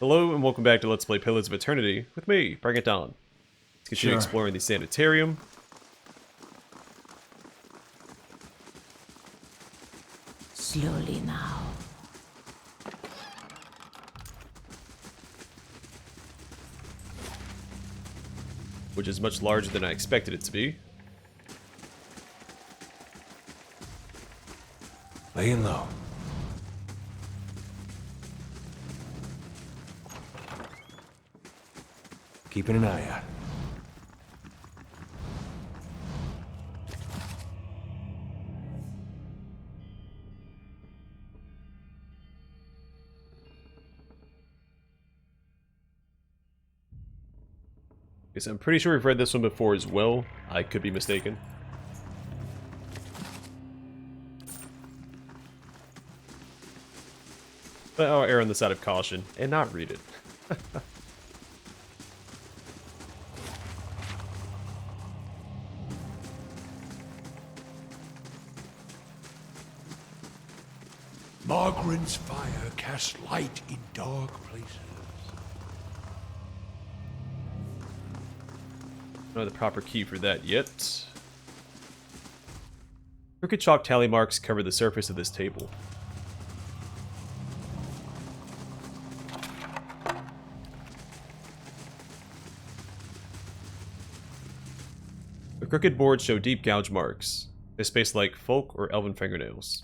Hello and welcome back to Let's Play Pillars of Eternity with me, Bring It On. Let's continue exploring the Sanitarium. Slowly now. Which is much larger than I expected it to be. Laying low. Keeping an eye out. Because I'm pretty sure we've read this one before as well. I could be mistaken. But I'll err on the side of caution and not read it. Margaret's fire casts light in dark places. I don't have the proper key for that yet. Crooked chalk tally marks cover the surface of this table. The crooked boards show deep gouge marks. They're spaced like folk or elven fingernails.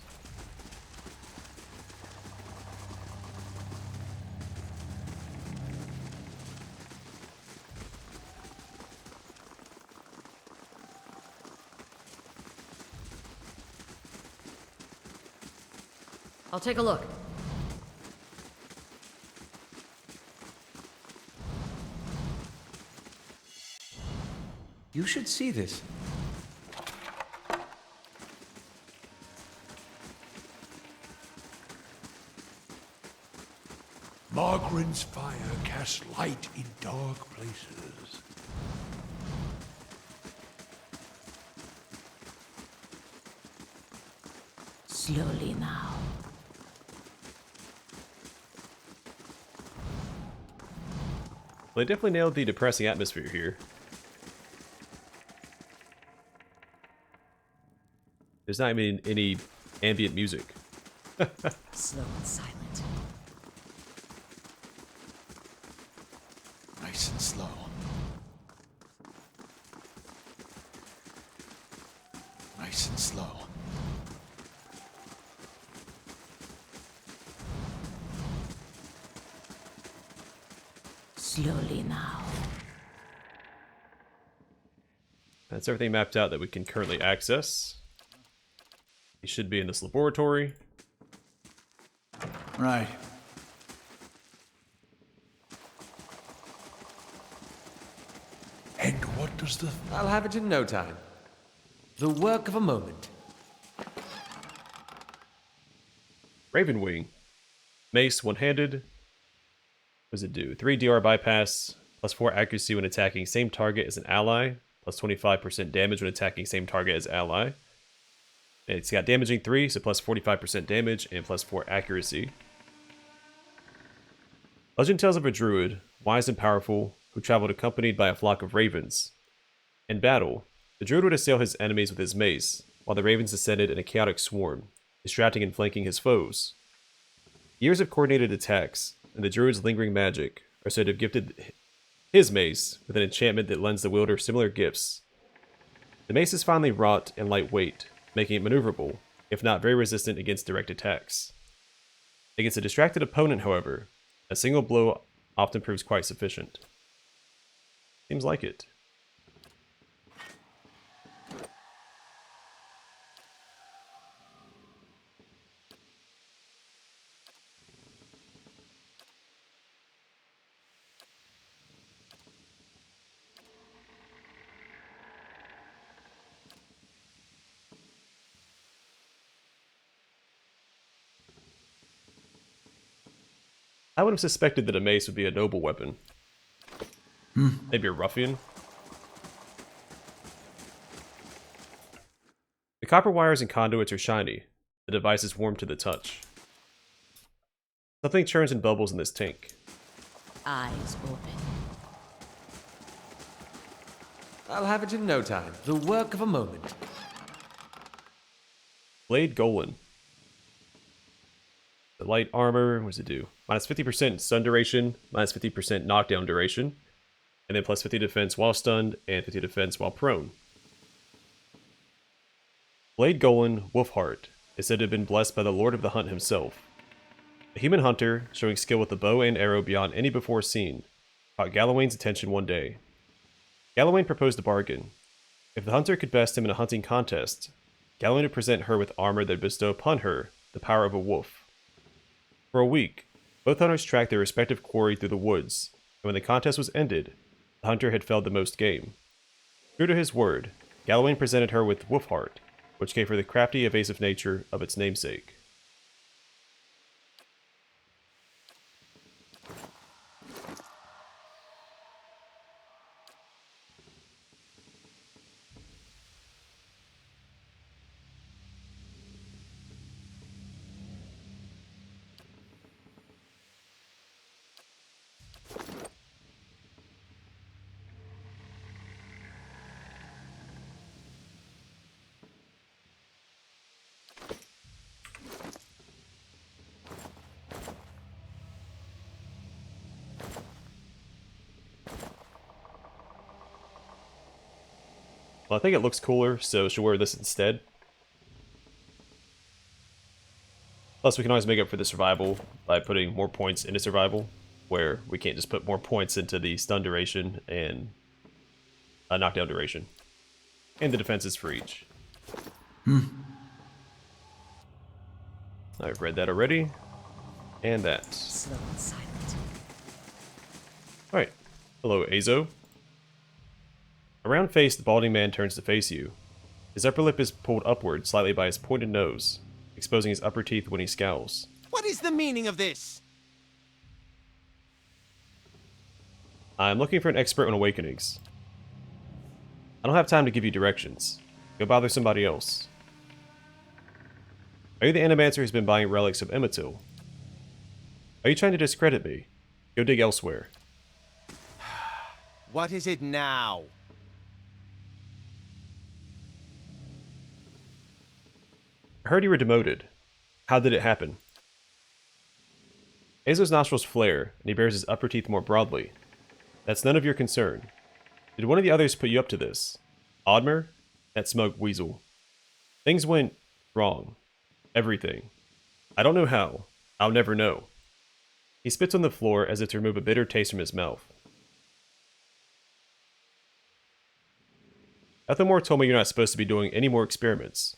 I'll take a look. You should see this. Margaret's fire casts light in dark places. Slowly now. Well, they definitely nailed the depressing atmosphere here. There's not even any ambient music. Slow and silent. Nice and slow. Nice and slow. Slowly now. That's everything mapped out that we can currently access. He should be in this laboratory. Right. And what does the... I'll have it in no time. The work of a moment. Raven Wing. Mace, one-handed. What does it do? 3 DR bypass, plus 4 accuracy when attacking same target as an ally, plus 25% damage when attacking same target as ally. And it's got damaging 3, so plus 45% damage and plus 4 accuracy. Legend tells of a druid, wise and powerful, who traveled accompanied by a flock of ravens. In battle, the druid would assail his enemies with his mace, while the ravens descended in a chaotic swarm, distracting and flanking his foes. Years of coordinated attacks, and the druid's lingering magic, are said to have gifted his mace with an enchantment that lends the wielder similar gifts. The mace is finely wrought and lightweight, making it maneuverable, if not very resistant against direct attacks. Against a distracted opponent, however, a single blow often proves quite sufficient. Seems like it. I would have suspected that a mace would be a noble weapon. Maybe a ruffian. The copper wires and conduits are shiny. The device is warm to the touch. Something churns and bubbles in this tank. Eyes open. I'll have it in no time. The work of a moment. Blade Golan. The light armor, what does it do? Minus 50% stun duration, minus 50% knockdown duration, and then plus 50 defense while stunned, and 50 defense while prone. Blade Golan Wolfheart is said to have been blessed by the Lord of the Hunt himself. A human hunter, showing skill with the bow and arrow beyond any before seen, caught Galawain's attention one day. Galawain proposed a bargain. If the hunter could best him in a hunting contest, Galawain would present her with armor that would bestow upon her the power of a wolf. For a week, both hunters tracked their respective quarry through the woods, and when the contest was ended, the hunter had felled the most game. True to his word, Galawain presented her with Wolfheart, which gave her the crafty, evasive nature of its namesake. Well, I think it looks cooler, so she'll wear this instead. Plus, we can always make up for the survival by putting more points into survival, where we can't just put more points into the stun duration and knockdown duration. And the defenses for each. I've read that already. And that. Slow and silent. Alright. Hello, Azo. A round-faced, balding man turns to face you. His upper lip is pulled upward slightly by his pointed nose, exposing his upper teeth when he scowls. What is the meaning of this? I'm looking for an expert on awakenings. I don't have time to give you directions. Go bother somebody else. Are you the Animancer who's been buying relics of Immoral? Are you trying to discredit me? Go dig elsewhere. What is it now? I heard you were demoted. How did it happen? Azo's nostrils flare, and he bares his upper teeth more broadly. That's none of your concern. Did one of the others put you up to this? Oddmer? That smug weasel. Things went wrong. Everything. I don't know how. I'll never know. He spits on the floor as if to remove a bitter taste from his mouth. Ethelmore told me you're not supposed to be doing any more experiments.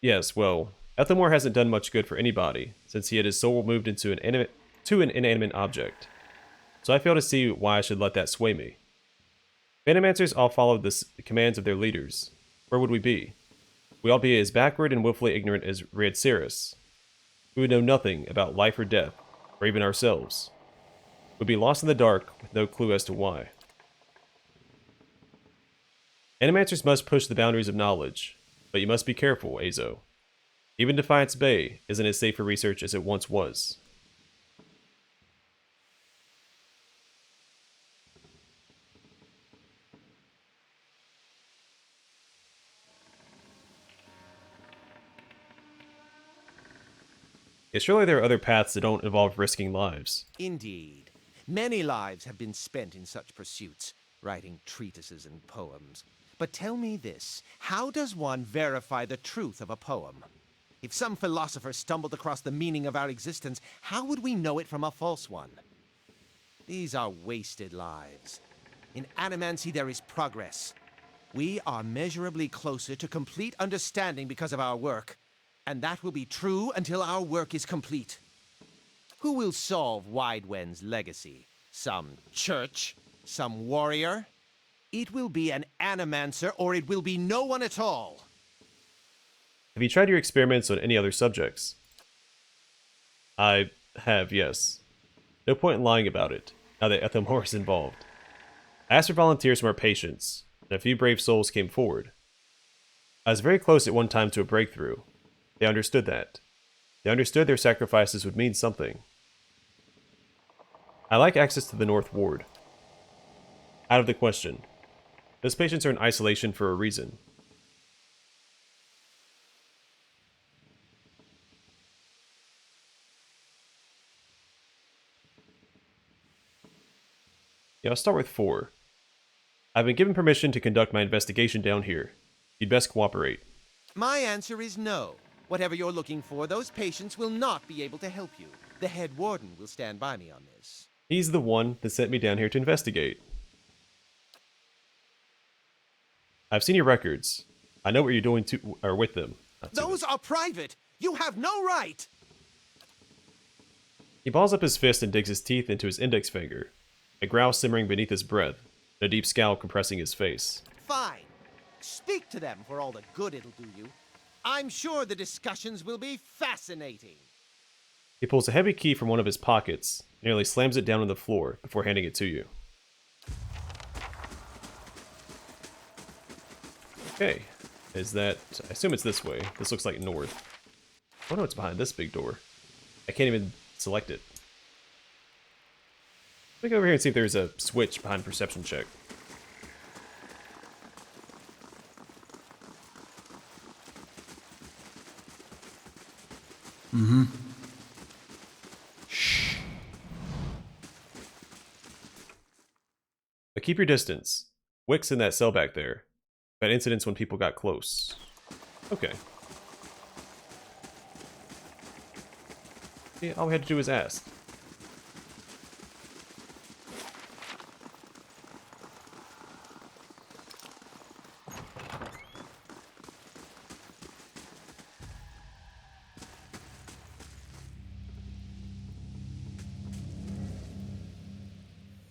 Yes, well, Ethelmore hasn't done much good for anybody since he had his soul moved into an inanimate object. So I fail to see why I should let that sway me. If Animancers all followed the commands of their leaders, where would we be? We'd all be as backward and willfully ignorant as Riadceris. We would know nothing about life or death, or even ourselves. We'd be lost in the dark with no clue as to why. Animancers must push the boundaries of knowledge, but you must be careful, Azo. Even Defiance Bay isn't as safe for research as it once was. Yeah, surely there are other paths that don't involve risking lives. Indeed. Many lives have been spent in such pursuits, writing treatises and poems. But tell me this, how does one verify the truth of a poem? If some philosopher stumbled across the meaning of our existence, how would we know it from a false one? These are wasted lives. In Animancy there is progress. We are measurably closer to complete understanding because of our work, and that will be true until our work is complete. Who will solve Widewen's legacy? Some church? Some warrior? It will be an Animancer, or it will be no one at all. Have you tried your experiments on any other subjects? I have, yes. No point in lying about it, now that Ethelmore is involved. I asked for volunteers from our patients, and a few brave souls came forward. I was very close at one time to a breakthrough. They understood that. They understood their sacrifices would mean something. I like access to the North Ward. Out of the question. Those patients are in isolation for a reason. Yeah, I'll start with 4. I've been given permission to conduct my investigation down here. You'd best cooperate. My answer is no. Whatever you're looking for, those patients will not be able to help you. The head warden will stand by me on this. He's the one that sent me down here to investigate. I've seen your records. I know what you're doing to or with them. Those are private! You have no right! He balls up his fist and digs his teeth into his index finger, a growl simmering beneath his breath, and a deep scowl compressing his face. Fine. Speak to them for all the good it'll do you. I'm sure the discussions will be fascinating. He pulls a heavy key from one of his pockets, and nearly slams it down on the floor before handing it to you. Okay. Is that... I assume it's this way. This looks like north. Oh no, it's behind this big door. I can't even select it. Let me go over here and see if there's a switch behind perception check. But keep your distance. Wick's in that cell back there. Had incidents when people got close. Okay. Yeah, all we had to do was ask.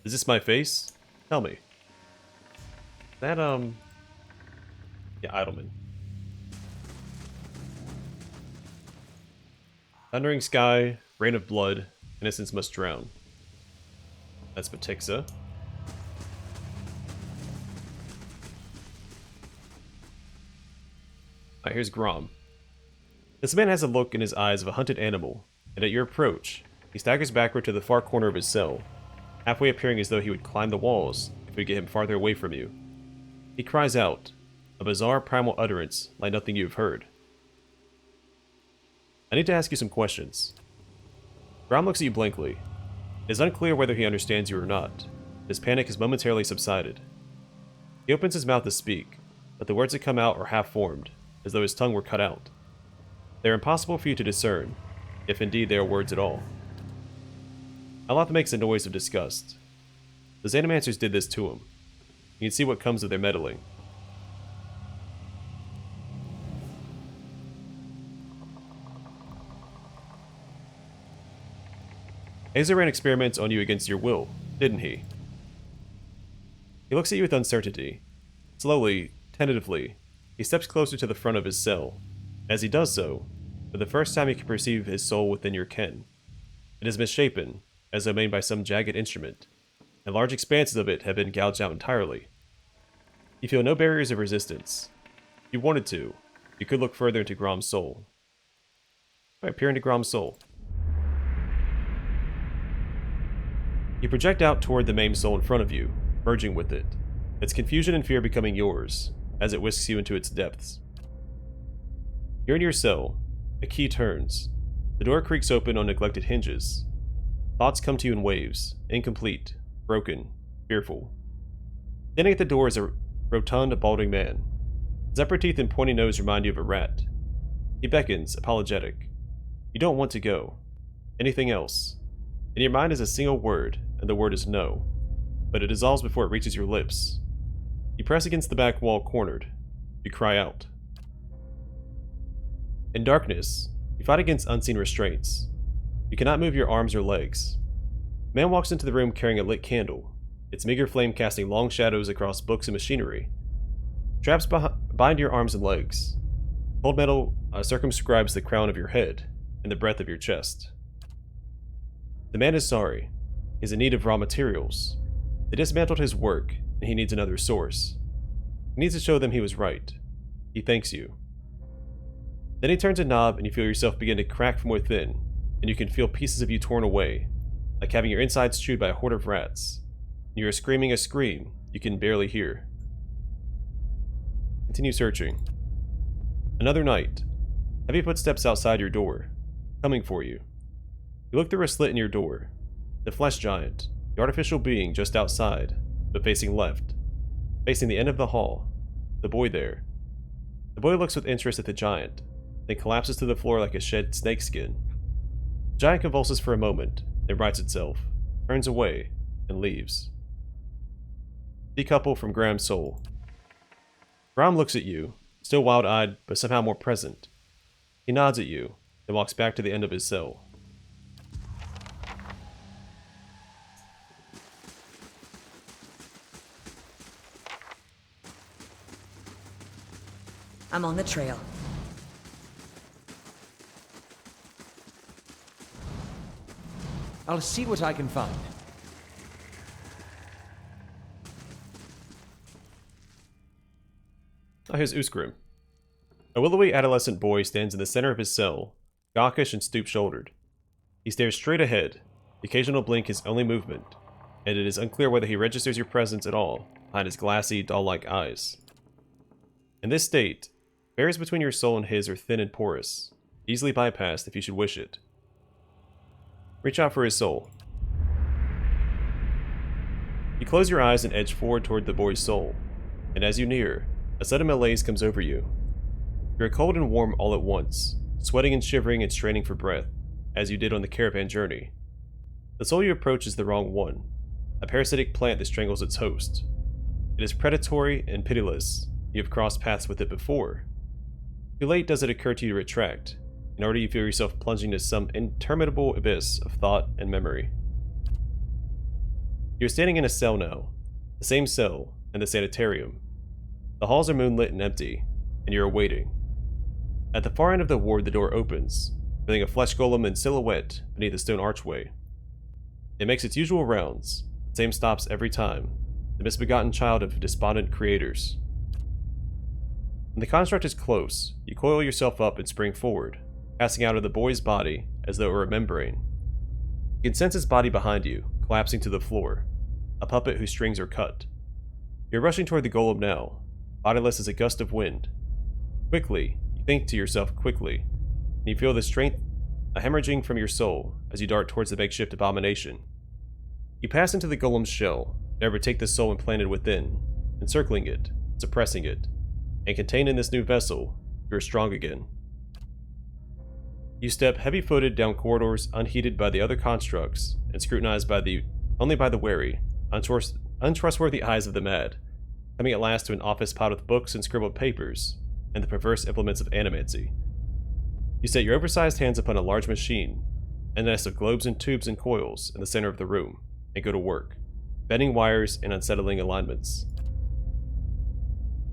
Is this my face? Tell me. That, yeah, Idleman. Thundering sky, rain of blood, innocents must drown. That's Batixa. Alright, here's Grom. This man has a look in his eyes of a hunted animal, and at your approach, he staggers backward to the far corner of his cell, halfway appearing as though he would climb the walls if it would get him farther away from you. He cries out, a bizarre primal utterance like nothing you've heard. I need to ask you some questions. Grom looks at you blankly. It is unclear whether he understands you or not. His panic has momentarily subsided. He opens his mouth to speak, but the words that come out are half-formed, as though his tongue were cut out. They are impossible for you to discern, if indeed they are words at all. Aloth makes a noise of disgust. The Xenomancers did this to him. You can see what comes of their meddling. Azer ran experiments on you against your will, didn't he? He looks at you with uncertainty. Slowly, tentatively, he steps closer to the front of his cell. As he does so, for the first time you can perceive his soul within your ken. It is misshapen, as though made by some jagged instrument, and large expanses of it have been gouged out entirely. You feel no barriers of resistance. If you wanted to, you could look further into Grom's soul. Alright, peer into Grom's soul. You project out toward the maimed soul in front of you, merging with it, its confusion and fear becoming yours, as it whisks you into its depths. You're in your cell. A key turns. The door creaks open on neglected hinges. Thoughts come to you in waves, incomplete, broken, fearful. Standing at the door is a rotund, balding man. His upper teeth and pointy nose remind you of a rat. He beckons, apologetic. You don't want to go. Anything else. In your mind is a single word, and the word is no. But it dissolves before it reaches your lips. You press against the back wall cornered. You cry out. In darkness, you fight against unseen restraints. You cannot move your arms or legs. A man walks into the room carrying a lit candle, its meager flame casting long shadows across books and machinery. Straps bind your arms and legs. Cold metal circumscribes the crown of your head and the breadth of your chest. The man is sorry. He is in need of raw materials. They dismantled his work, and he needs another source. He needs to show them he was right. He thanks you. Then he turns a knob, and you feel yourself begin to crack from within, and you can feel pieces of you torn away, like having your insides chewed by a horde of rats. You are screaming a scream you can barely hear. Continue searching. Another night. Heavy footsteps outside your door, coming for you. You look through a slit in your door. The flesh giant, the artificial being just outside, but facing left. Facing the end of the hall. The boy there. The boy looks with interest at the giant, then collapses to the floor like a shed snakeskin. The giant convulses for a moment, then rights itself, turns away, and leaves. Decouple from Graham's soul. Graham looks at you, still wild-eyed, but somehow more present. He nods at you, then walks back to the end of his cell. I'm on the trail. I'll see what I can find. Oh, here's Uskrim. A willowy adolescent boy stands in the center of his cell, gawkish and stoop-shouldered. He stares straight ahead. The occasional blink his only movement, and it is unclear whether he registers your presence at all behind his glassy, doll-like eyes. In this state, barriers between your soul and his are thin and porous, easily bypassed if you should wish it. Reach out for his soul. You close your eyes and edge forward toward the boy's soul, and as you near, a sudden malaise comes over you. You are cold and warm all at once, sweating and shivering and straining for breath, as you did on the caravan journey. The soul you approach is the wrong one, a parasitic plant that strangles its host. It is predatory and pitiless. You have crossed paths with it before. Too late does it occur to you to retract, and already you feel yourself plunging into some interminable abyss of thought and memory. You are standing in a cell now, the same cell in the Sanitarium. The halls are moonlit and empty, and you are waiting. At the far end of the ward, the door opens, revealing a flesh golem in silhouette beneath a stone archway. It makes its usual rounds, the same stops every time, the misbegotten child of despondent creators. When the construct is close, you coil yourself up and spring forward, passing out of the boy's body as though it were a membrane. You can sense his body behind you, collapsing to the floor, a puppet whose strings are cut. You're rushing toward the golem now, bodiless as a gust of wind. Quickly, you think to yourself quickly, and you feel the strength hemorrhaging from your soul as you dart towards the makeshift abomination. You pass into the golem's shell, and overtake the soul implanted within, encircling it, suppressing it, and contained in this new vessel, you are strong again. You step heavy-footed down corridors unheeded by the other constructs and scrutinized only by the wary, untrustworthy eyes of the mad, coming at last to an office piled with books and scribbled papers, and the perverse implements of animancy. You set your oversized hands upon a large machine, a nest of globes and tubes and coils in the center of the room, and go to work, bending wires and unsettling alignments.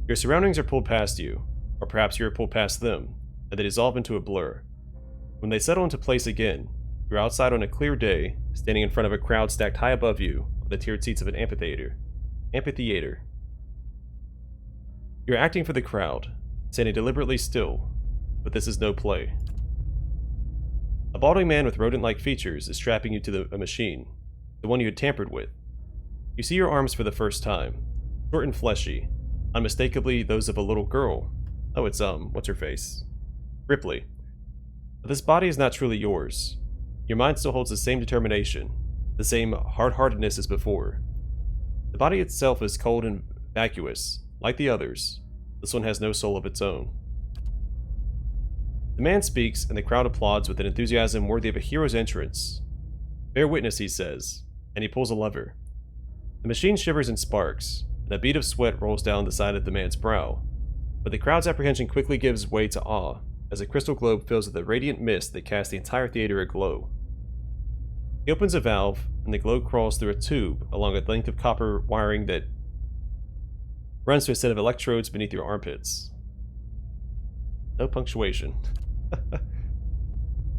Your surroundings are pulled past you, or perhaps you are pulled past them, and they dissolve into a blur. When they settle into place again, you're outside on a clear day, standing in front of a crowd stacked high above you on the tiered seats of an amphitheater. You're acting for the crowd, standing deliberately still, but this is no play. A balding man with rodent-like features is strapping you to a machine, the one you had tampered with. You see your arms for the first time, short and fleshy, unmistakably those of a little girl. Oh, it's what's her face? Ripley. But this body is not truly yours. Your mind still holds the same determination, the same hard-heartedness as before. The body itself is cold and vacuous, like the others. This one has no soul of its own. The man speaks, and the crowd applauds with an enthusiasm worthy of a hero's entrance. Bear witness, he says, and he pulls a lever. The machine shivers and sparks, and a bead of sweat rolls down the side of the man's brow, but the crowd's apprehension quickly gives way to awe as a crystal globe fills with a radiant mist that casts the entire theater aglow. He opens a valve, and the globe crawls through a tube along a length of copper wiring that runs to a set of electrodes beneath your armpits. No punctuation.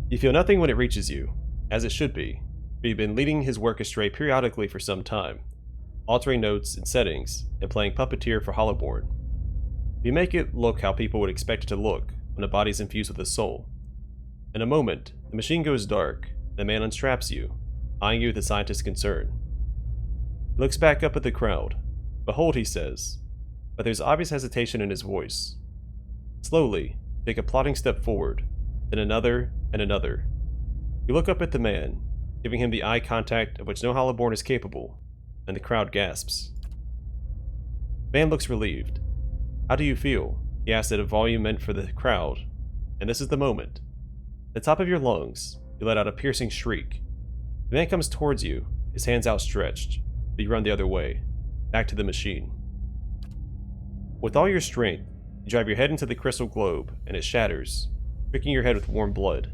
You feel nothing when it reaches you, as it should be, but you've been leading his work astray periodically for some time, altering notes and settings, and playing puppeteer for Hollowborn. You make it look how people would expect it to look when a body is infused with a soul. In a moment, the machine goes dark, and the man unstraps you, eyeing you with a scientist's concern. He looks back up at the crowd. Behold, he says, but there's obvious hesitation in his voice. Slowly, you take a plodding step forward, then another and another. You look up at the man, giving him the eye contact of which no Hollowborn is capable, and the crowd gasps. The man looks relieved. How do you feel? He asks at a volume meant for the crowd, and this is the moment. At the top of your lungs, you let out a piercing shriek. The man comes towards you, his hands outstretched, but you run the other way, back to the machine. With all your strength, you drive your head into the crystal globe, and it shatters, pricking your head with warm blood.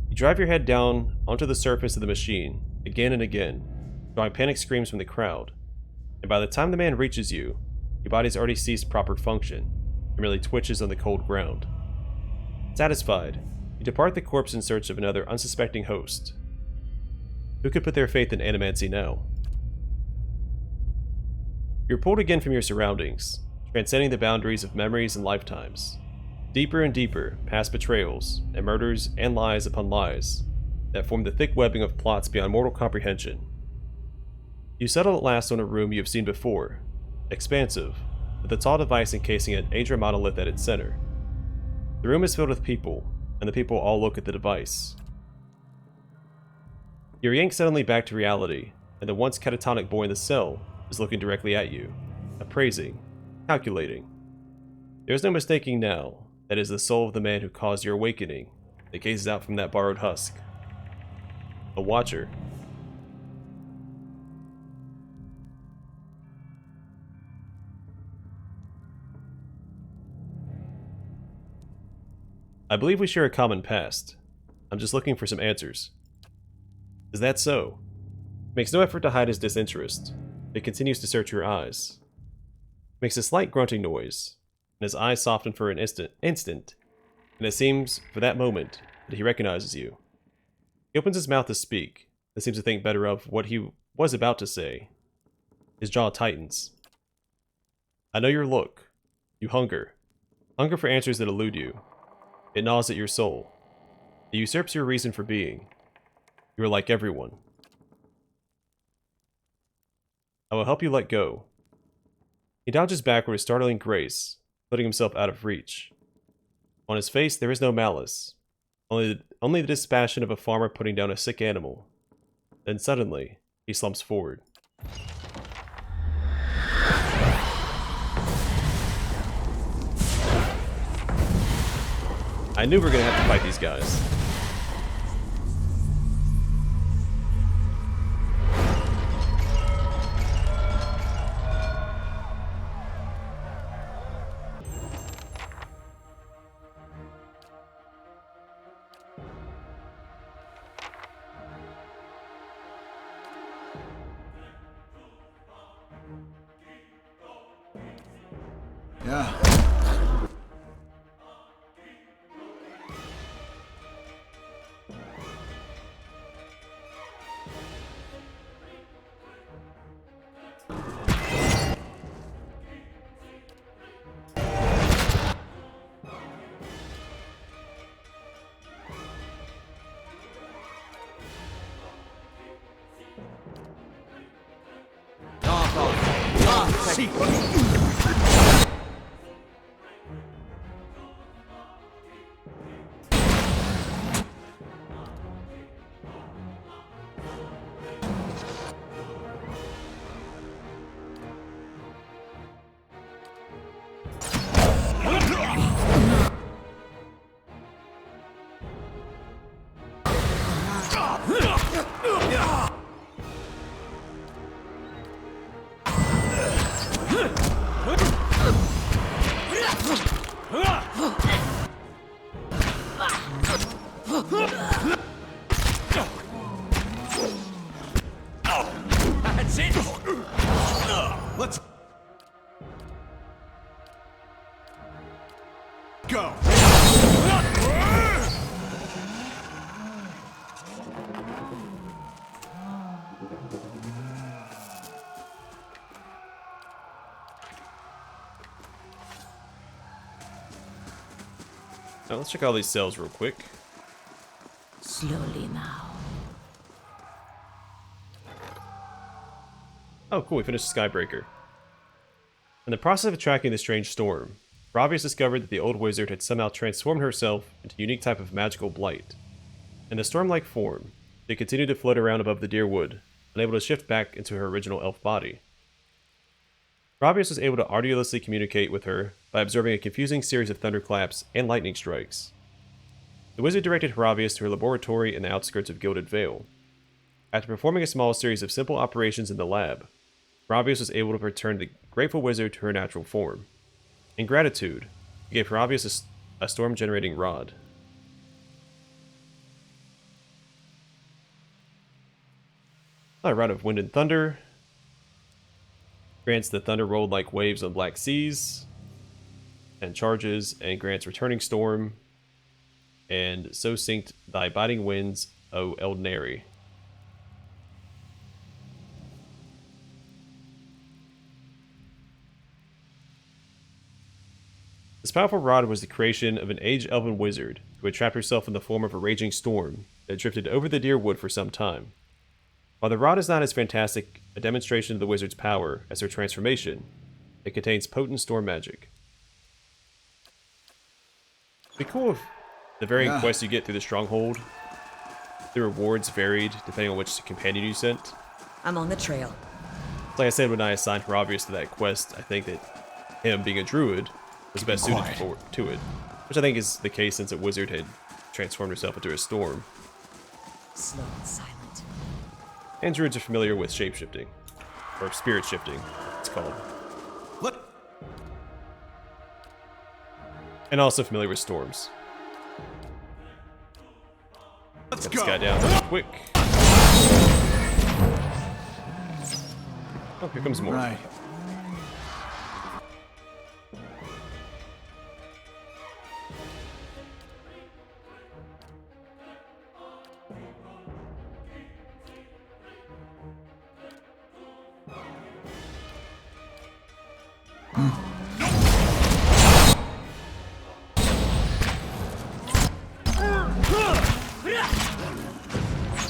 You drive your head down onto the surface of the machine, again and again, drawing panic screams from the crowd, and by the time the man reaches you, your body's already ceased proper function, and merely twitches on the cold ground. Satisfied, you depart the corpse in search of another unsuspecting host. Who could put their faith in animancy now? You're pulled again from your surroundings, transcending the boundaries of memories and lifetimes, deeper and deeper past betrayals and murders and lies upon lies that form the thick webbing of plots beyond mortal comprehension. You settle at last on a room you have seen before, expansive, with a tall device encasing an Aedra monolith at its center. The room is filled with people, and the people all look at the device. You're yanked suddenly back to reality, and the once catatonic boy in the cell is looking directly at you, appraising, calculating. There is no mistaking now that it is the soul of the man who caused your awakening that gazes out from that borrowed husk. A watcher. I believe we share a common past. I'm just looking for some answers. Is that so? He makes no effort to hide his disinterest. It continues to search your eyes. He makes a slight grunting noise, and his eyes soften for an instant, and it seems, for that moment, that he recognizes you. He opens his mouth to speak, and seems to think better of what he was about to say. His jaw tightens. I know your look. You hunger. Hunger for answers that elude you. It gnaws at your soul. It usurps your reason for being. You are like everyone. I will help you let go. He dodges backward with startling grace, putting himself out of reach. On his face there is no malice, only the dispassion of a farmer putting down a sick animal. Then suddenly, he slumps forward. I knew we were gonna have to fight these guys. Yeah. That's it! Let's go. Now let's check all these cells real quick. Slowly now. Oh, cool, we finished Skybreaker. In the process of tracking the strange storm, Bravius discovered that the old wizard had somehow transformed herself into a unique type of magical blight. In the storm-like form, she continued to float around above the deer wood, unable to shift back into her original elf body. Bravius was able to arduously communicate with her by observing a confusing series of thunderclaps and lightning strikes. The wizard directed Bravius to her laboratory in the outskirts of Gilded Vale. After performing a small series of simple operations in the lab, Bravius was able to return the grateful wizard to her natural form. In gratitude, he gave Bravius a storm-generating rod. A rod of wind and thunder. Grants the thunder rolled like waves on black seas. And charges and grants returning storm. And so synced thy biting winds, O Eldneri. This powerful rod was the creation of an age-elven wizard who had trapped herself in the form of a raging storm that drifted over the deer wood for some time. While the rod is not as fantastic a demonstration of the wizard's power as her transformation, it contains potent storm magic. It'd be cool if the varying quests you get through the stronghold, the rewards varied depending on which companion you sent. I'm on the trail. Like I said, when I assigned Bravius to that quest, I think that him being a druid was best suited to it, which I think is the case since a wizard had transformed herself into a storm. Slow and silent. And druids are familiar with shape-shifting, or spirit shifting, it's called. Let. And also familiar with storms. Let's Get this go. guy down real quick. Oh, here comes more. Right.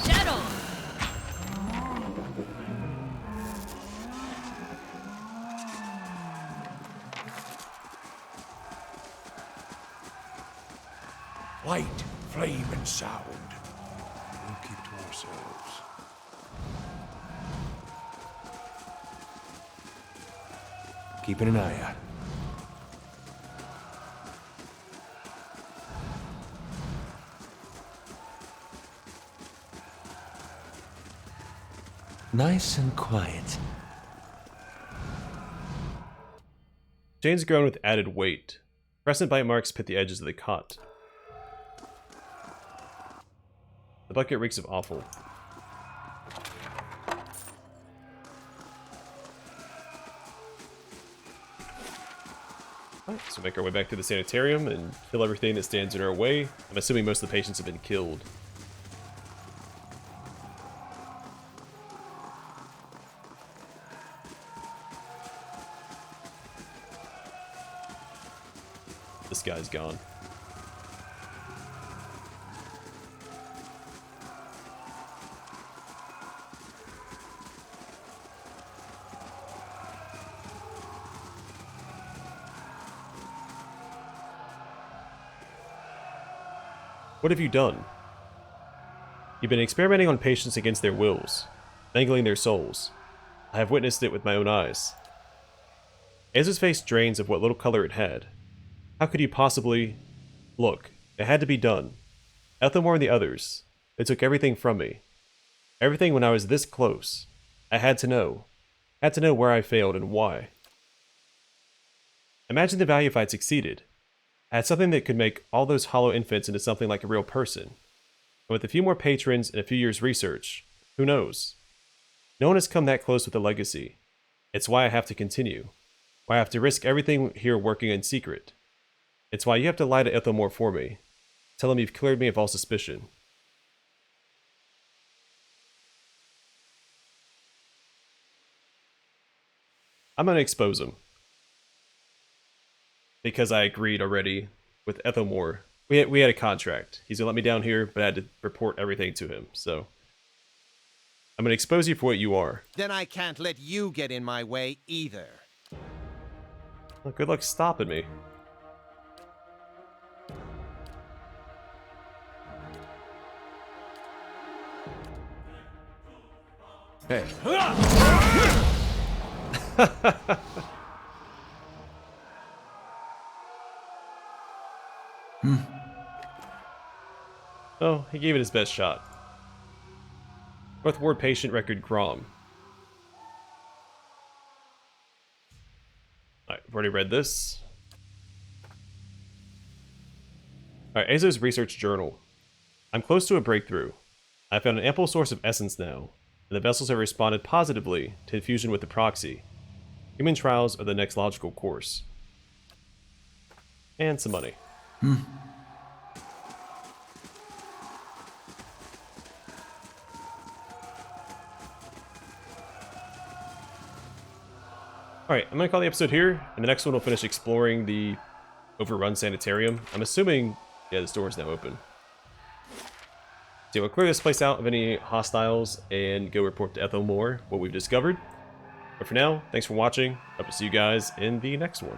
Shadow! Light, flame, and sound. We'll keep to ourselves. Keeping an eye out. Nice and quiet. Chains grown with added weight. Crescent bite marks pit the edges of the cot. The bucket reeks of offal. Alright, so make our way back to the Sanitarium and kill everything that stands in our way. I'm assuming most of the patients have been killed. This guy's gone. What have you done? You've been experimenting on patients against their wills, mangling their souls. I have witnessed it with my own eyes. Ezra's face drains of what little color it had. How could you possibly... Look, it had to be done. Ethelmore and the others, they took everything from me. Everything when I was this close. I had to know. Had to know where I failed and why. Imagine the value if I had succeeded. I had something that could make all those hollow infants into something like a real person. And with a few more patrons and a few years' research, who knows? No one has come that close with a legacy. It's why I have to continue. Why I have to risk everything here working in secret. It's why you have to lie to Ethelmore for me. Tell him you've cleared me of all suspicion. I'm gonna expose him. Because I agreed already with Ethelmore. We had a contract. He's gonna let me down here, but I had to report everything to him, so. I'm gonna expose you for what you are. Then I can't let you get in my way either. Well, good luck stopping me. Hey. Oh, he gave it his best shot. North Ward patient record Grom. Alright, I've already read this. Alright, Azo's research journal. I'm close to a breakthrough. I found an ample source of essence now, and the vessels have responded positively to infusion with the proxy. Human trials are the next logical course. And some money. Alright, I'm going to call the episode here, and the next one we'll finish exploring the overrun Sanitarium. I'm assuming, yeah, this door is now open. So we'll clear this place out of any hostiles and go report to Ethel more what we've discovered. But for now, thanks for watching. Hope to see you guys in the next one.